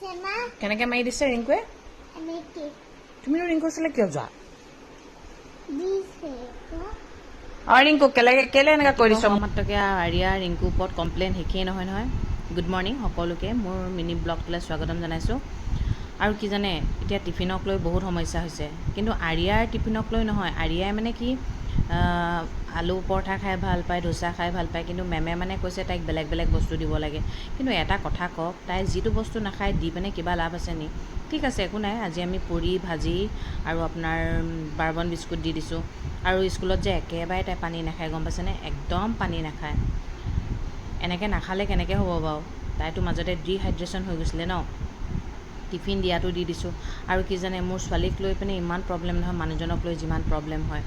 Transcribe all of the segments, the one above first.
কেনেকৈ মাৰি দিছে ৰিংকুৱে? তুমিনো ৰিংকু ওচৰলৈ কিয় যোৱা? ৰিংকু কেলে এনেকৈ কৰি দিছ? মাত্ৰকে আৰিয়া ৰিংকুৰ ওপৰত কমপ্লেইন শেষেই নহয়। গুড মৰ্ণিং সকলোকে, মোৰ মিনি ব্লগটোলৈ স্বাগতম জনাইছোঁ। আৰু কি জানে, এতিয়া টিফিনক লৈ বহুত সমস্যা হৈছে, কিন্তু আৰিয়াৰ টিফিনক লৈ নহয়। আৰিয়াই মানে কি আলু পৰঠা খাই ভাল পায়, ডোচা খাই ভাল পায়, কিন্তু মেমে মানে কৈছে তাইক বেলেগ বেলেগ বস্তু দিব লাগে। কিন্তু এটা কথা কওক, তাই যিটো বস্তু নাখায় দি পিনে কিবা লাভ আছে নি? ঠিক আছে, একো নাই। আজি আমি পুৰি ভাজি আৰু আপোনাৰ বাৰ্বন বিস্কুট দি দিছোঁ। আৰু স্কুলত যে একেবাৰে তাই পানী নাখায়, গম পাইছেনে? একদম পানী নাখায়। এনেকৈ নাখালে কেনেকৈ হ'ব বাৰু? তাইতো মাজতে ডিহাইড্ৰেশ্যন হৈ গৈছিলে ন। টিফিন দিয়াটো দি দিছোঁ। আৰু কি জানে, মোৰ ছোৱালীক লৈ পিনে ইমান প্ৰব্লেম নহয়, মানুহজনক লৈ যিমান প্ৰব্লেম হয়।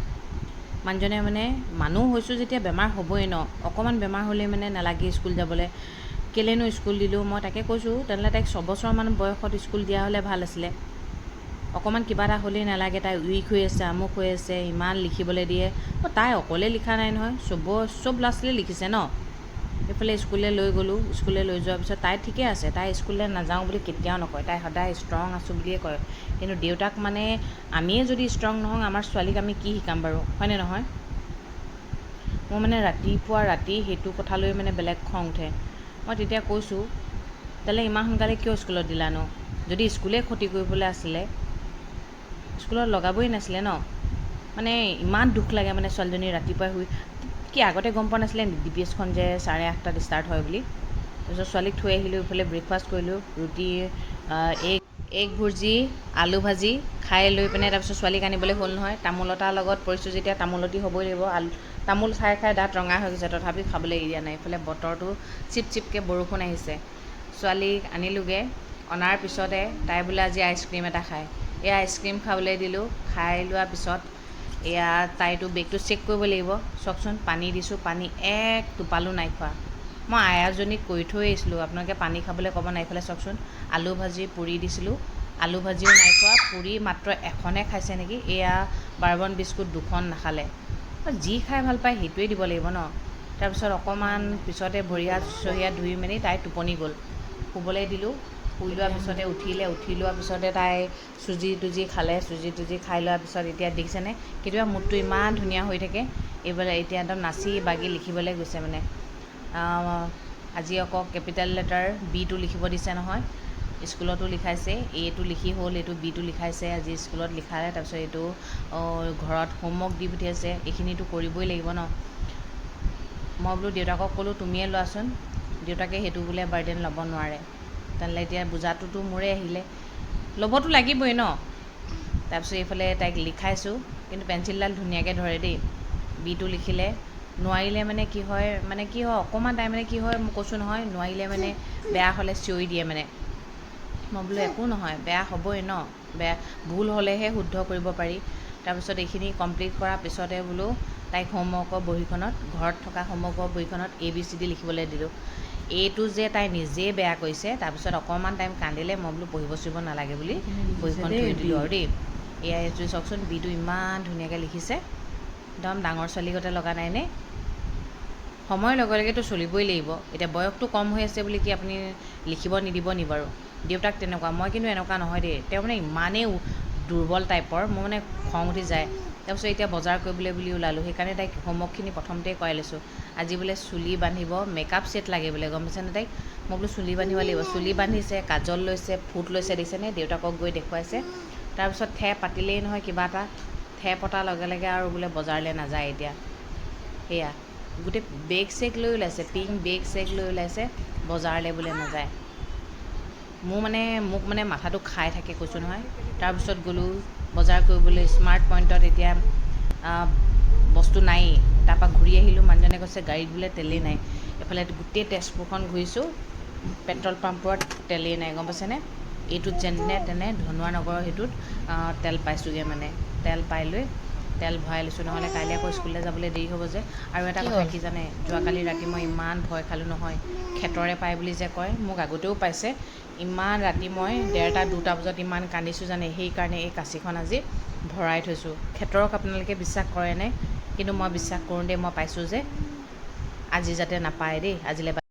মানুহজনে মানে মানুহ হৈছোঁ যেতিয়া বেমাৰ হ'বই ন। অকণমান বেমাৰ হ'লেই মানে নালাগে স্কুল যাবলৈ। কেলেনো স্কুল দিলোঁ? মই তাকে কৈছোঁ, তেনেহ'লে তাইক 6 বছৰমান বয়সত স্কুল দিয়া হ'লে ভাল আছিলে। অকণমান কিবা এটা হ'লেই নালাগে, তাই উইক হৈ আছে, আমুক হৈ আছে, ইমান লিখিবলৈ দিয়ে। তাই অকলে লিখা নাই নহয়, চব ল'ৰা ছোৱালীয়ে লিখিছে ন। এইফালে স্কুললৈ লৈ গ'লোঁ, স্কুললৈ লৈ যোৱাৰ পিছত তাই ঠিকে আছে। তাই স্কুললৈ নাযাওঁ বুলি কেতিয়াও নকয়, তাই সদায় ষ্ট্ৰং আছোঁ বুলিয়ে কয়। কিন্তু দেউতাক মানে আমিয়ে যদি ষ্ট্ৰং নহওঁ, আমাৰ ছোৱালীক আমি কি শিকাম বাৰু, হয়নে নহয়? মোৰ মানে ৰাতিপুৱা ৰাতি সেইটো কথা লৈ মানে বেলেগ খং উঠে। মই তেতিয়া কৈছোঁ, তেতিয়াহ'লে ইমান সোনকালে কিয় স্কুলত দিলানো? যদি স্কুলেই ক্ষতি কৰিবলৈ আছিলে, স্কুলত লগাবই নাছিলে ন। মানে ইমান দুখ লাগে মানে ছোৱালীজনী ৰাতিপুৱাই শুই কি আগতে গম পোৱা নাছিলে DPSখন যে 8:30 ষ্টাৰ্ট হয় বুলি। তাৰপিছত ছোৱালীক থৈ আহিলোঁ, ইফালে ব্ৰেকফাষ্ট কৰিলোঁ, ৰুটি এগ ভুৰ্জি আলু ভাজি খাই লৈ পিনে তাৰপিছত ছোৱালীক আনিবলৈ হ'ল নহয়। তামোল এটাৰ লগত পৰিছোঁ যেতিয়া তামোলতি হ'বই লাগিব। তামোল খাই খাই দাঁত ৰঙা হৈ গৈছে, তথাপি খাবলৈ এৰি দিয়া নাই। এইফালে বতৰটো চিপকৈ বৰষুণ আহিছে। ছোৱালীক আনিলোগৈ, অনাৰ পিছতে তাই বোলে আজি আইচক্ৰীম এটা খায়। এই আইচক্ৰীম খাবলৈ দিলোঁ। খাই লোৱাৰ পিছত এয়া তাইতো বেগটো চেক কৰিব লাগিব। চাওকচোন, পানী দিছোঁ, পানী এক টোপালো নাই খোৱা। মই আয়াজনীক কৈ থৈ আহিছিলোঁ, আপোনালোকে পানী খাবলৈ ক'ব নাই। এইফালে চাওকচোন, আলু ভাজি পুৰি দিছিলোঁ, আলু ভাজিও নাই খোৱা। পুৰি মাত্ৰ এখনে খাইছে নেকি। এয়া বাৰ্বন বিস্কুট 2খন নাখালে। যি খাই ভাল পায় সেইটোৱে দিব লাগিব ন। তাৰপিছত অকণমান পিছতে ভৰি হাত ধুই মেলি তাই টোপনি গ'ল। শুবলৈ দিলোঁ। শুই লোৱাৰ পিছতে উঠি লোৱাৰ পিছতে তাই চুজি তুজি খালে। চুজি তুজি খাই লোৱাৰ পিছত এতিয়া দেখিছেনে, কেতিয়াবা মুডটো ইমান ধুনীয়া হৈ থাকে। এইফালে এতিয়া একদম নাচি বাগি লিখিবলৈ গৈছে মানে। আজি আকৌ কেপিটেল লেটাৰ বিটো লিখিব দিছে নহয়। স্কুলতো লিখাইছে, এটো লিখি হ'ল, এইটো বিটো লিখাইছে আজি স্কুলত লিখালে। তাৰপিছত এইটো ঘৰত হোমৱৰ্ক দি পঠিয়াইছে, এইখিনিতো কৰিবই লাগিব ন। মই বোলো দেউতাকক ক'লোঁ, তুমিয়ে লোৱাচোন। দেউতাকে সেইটো বোলে বাৰ্ডেন ল'ব নোৱাৰে। তেনেহ'লে এতিয়া বোজাটোতো মোৰে আহিলে, ল'বতো লাগিবই ন। তাৰপিছত এইফালে তাইক লিখাইছোঁ, কিন্তু পেঞ্চিলডাল ধুনীয়াকৈ ধৰে দেই। বিটো লিখিলে, নোৱাৰিলে মানে কি হয় অকণমান টাইম মানে কি হয়, মই কৈছোঁ নহয়, নোৱাৰিলে মানে বেয়া হ'লে চিঞৰি দিয়ে মানে। মই বোলো একো নহয়, বেয়া হ'বই ন, ভুল হ'লেহে শুদ্ধ কৰিব পাৰি। তাৰপিছত এইখিনি কমপ্লিট কৰাৰ পিছতে বোলো তাইক হোমৱৰ্কৰ বহীখনত, ঘৰত থকা হোমৱৰ্কৰ বহীখনত ABCD লিখিবলৈ দিলোঁ। এইটো যে তাই নিজেই বেয়া কৰিছে। তাৰপিছত অকণমান টাইম কান্দিলে, মই বোলো পঢ়িব চঢ়িব নালাগে বুলি বহীখন থৈ দিলোঁ আৰু দেই। এয়া এইটো চাওকচোন, বিটো ইমান ধুনীয়াকৈ লিখিছে, একদম ডাঙৰ ছোৱালীগতে লগা নাইনে? সময়ৰ লগে লগেতো চলিবই লাগিব। এতিয়া বয়সটো কম হৈ আছে বুলি কি আপুনি লিখিব নিদিব নি বাৰু? দেউতাক তেনেকুৱা, মই কিন্তু এনেকুৱা নহয় দেই। তেওঁ মানে ইমানেই দুৰ্বল টাইপৰ, মোৰ মানে খং উঠি যায়। তাৰপিছত এতিয়া বজাৰ কৰিবলৈ বুলি ওলালোঁ, সেইকাৰণে তাইক হোমৱৰ্কখিনি প্ৰথমতেই কৰাই লৈছোঁ। আজি বোলে চুলি বান্ধিব, মেকআপ ছেট লাগে বোলে, গম পাইছেনে তাইক? মই বোলো চুলি বান্ধিব লাগিব। চুলি বান্ধিছে, কাজল লৈছে, ফুট লৈছে, দেখিছেনে? দেউতাকক গৈ দেখুৱাইছে। তাৰপিছত পাতিলেই নহয় কিবা এটা, পতাৰ লগে লগে আৰু বোলে বজাৰলৈ নাযায় এতিয়া। সেয়া গোটেই বেগ চেগ লৈ ওলাইছে, পিংক বেগ চেগ লৈ ওলাইছে, বজাৰলৈ বোলে নাযায়। মোক মানে মাথাটো খাই থাকে, কৈছোঁ নহয়। তাৰপিছত গ'লোঁ বজাৰ কৰিবলৈ স্মাৰ্ট পইণ্টত। এতিয়া বস্তু নায়েই। তাৰপৰা ঘূৰি আহিলোঁ, মানুহজনে কৈছে গাড়ীত বোলে তেলেই নাই। এইফালে গোটেই তেজপুৰখন ঘূৰিছোঁ, পেট্ৰল পাম্পত তেলেই নাই, গম পাইছেনে? এইটোত যেনে তেনে ধনুৱা নগৰৰ সেইটোত তেল পাইছোঁগৈ মানে। তেল পাই লৈ তেল ভৰাই লৈছোঁ, নহ'লে কাইলৈ আকৌ স্কুললৈ যাবলৈ দেৰি হ'ব যে। আৰু এটা কথা কি জানে, যোৱাকালি ৰাতি মই ইমান ভয় খালোঁ নহয়। খেতৰে পায় বুলি যে কয়, মোক আগতেও পাইছে। ইমান ৰাতি মই 1:30-2টা বজাত ইমান কান্দিছোঁ জানে। সেইকাৰণে এই কাঁচিখন আজি ভৰাই থৈছোঁ। খেতৰক আপোনালোকে বিশ্বাস কৰেনে? কিন্তু মই বিশ্বাস কৰোঁ দেই, মই পাইছোঁ যে। আজি যাতে নাপায় দেই, আজিলৈ